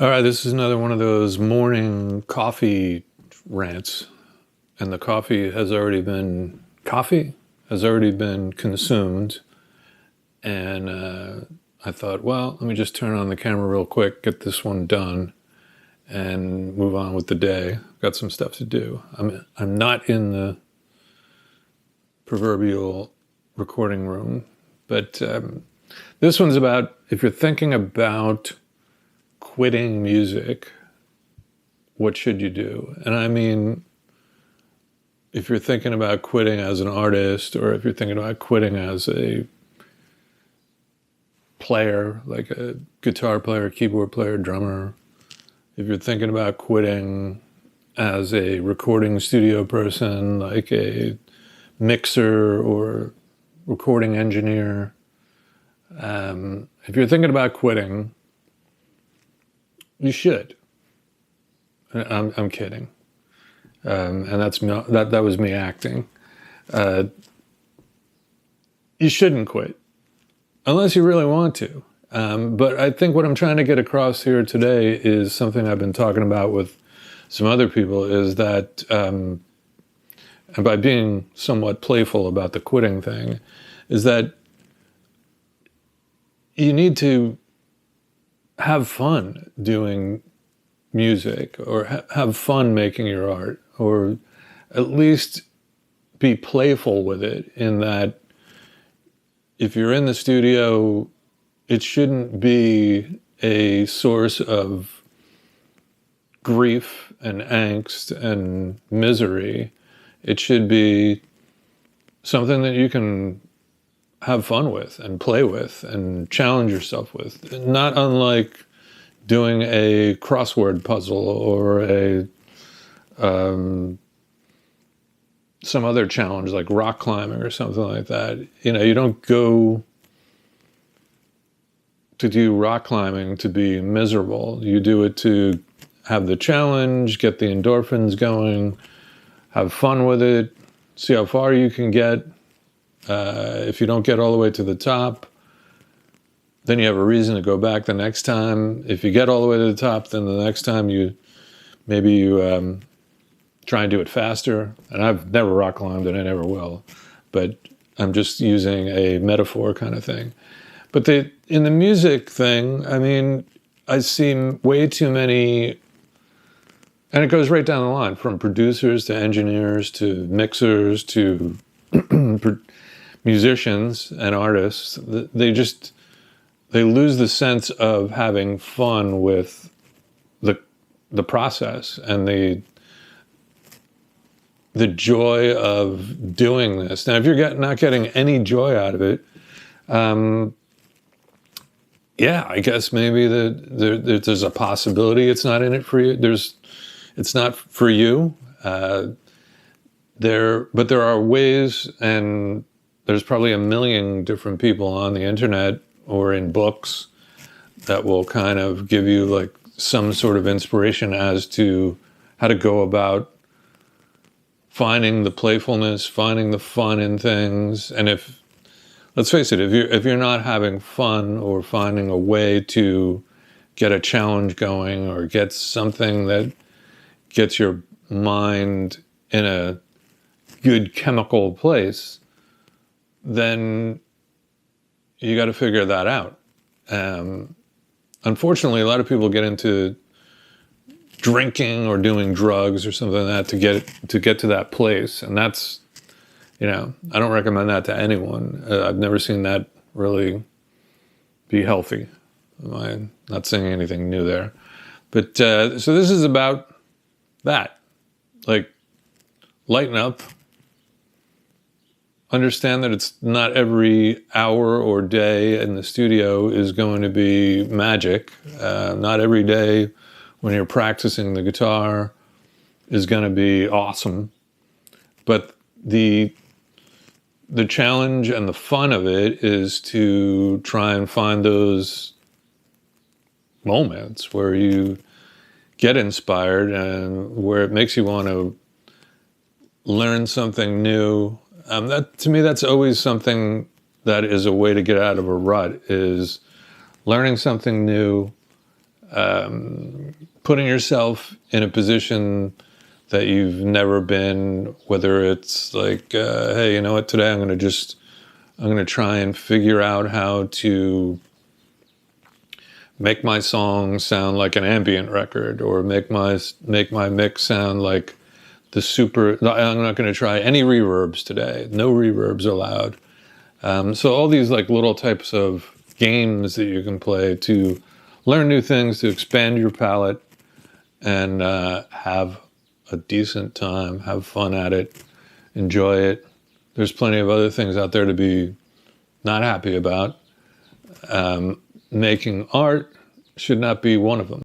All right, this is another one of those morning coffee rants, and the coffee has already been consumed, and I thought, well, let me just turn on the camera real quick, get this one done, and move on with the day. Got some stuff to do. I'm not in the proverbial recording room, but this one's about if you're thinking about quitting music, what should you do? And I mean, if you're thinking about quitting as an artist, or if you're thinking about quitting as a player, like a guitar player, keyboard player, drummer, if you're thinking about quitting as a recording studio person, like a mixer or recording engineer, if you're thinking about quitting, you should. I'm kidding, and that was me acting. You shouldn't quit unless you really want to. But I think what I'm trying to get across here today is something I've been talking about with some other people. Is that, and by being somewhat playful about the quitting thing, is that you need to have fun doing music, or have fun making your art, or at least be playful with it, in that if you're in the studio, it shouldn't be a source of grief and angst and misery. It should be something that you can have fun with and play with and challenge yourself with. Not unlike doing a crossword puzzle or some other challenge like rock climbing or something like that. You know, you don't go to do rock climbing to be miserable. You do it to have the challenge, get the endorphins going, have fun with it, see how far you can get. If you don't get all the way to the top, then you have a reason to go back the next time. If you get all the way to the top, then the next time you try and do it faster. And I've never rock climbed, and I never will, but I'm just using a metaphor kind of thing. But in the music thing, I mean, I see way too many, and it goes right down the line, from producers to engineers to mixers to musicians and artists. They lose the sense of having fun with the process and the joy of doing this. Now, if you're not getting any joy out of it, yeah, I guess maybe there's a possibility it's not in it for you. It's not for you. But there are ways, and there's probably a million different people on the internet or in books that will kind of give you like some sort of inspiration as to how to go about finding the playfulness, finding the fun in things. And let's face it, if you're not having fun or finding a way to get a challenge going or get something that gets your mind in a good chemical place, then you got to figure that out. Unfortunately, a lot of people get into drinking or doing drugs or something like that to get to that place, and that's, I don't recommend that to anyone. I've never seen that really be healthy. I'm not saying anything new there, but so this is about that. Like, lighten up. Understand that it's not every hour or day in the studio is going to be magic. Not every day when you're practicing the guitar is going to be awesome. But the challenge and the fun of it is to try and find those moments where you get inspired and where it makes you want to learn something new. To me, that's always something that is a way to get out of a rut, is learning something new, putting yourself in a position that you've never been, whether it's like, hey, you know what, today I'm going to try and figure out how to make my song sound like an ambient record, or make my mix sound like I'm not going to try any reverbs today. No reverbs allowed. So all these like little types of games that you can play to learn new things, to expand your palette, and have a decent time, have fun at it, enjoy it. There's plenty of other things out there to be not happy about. Making art should not be one of them.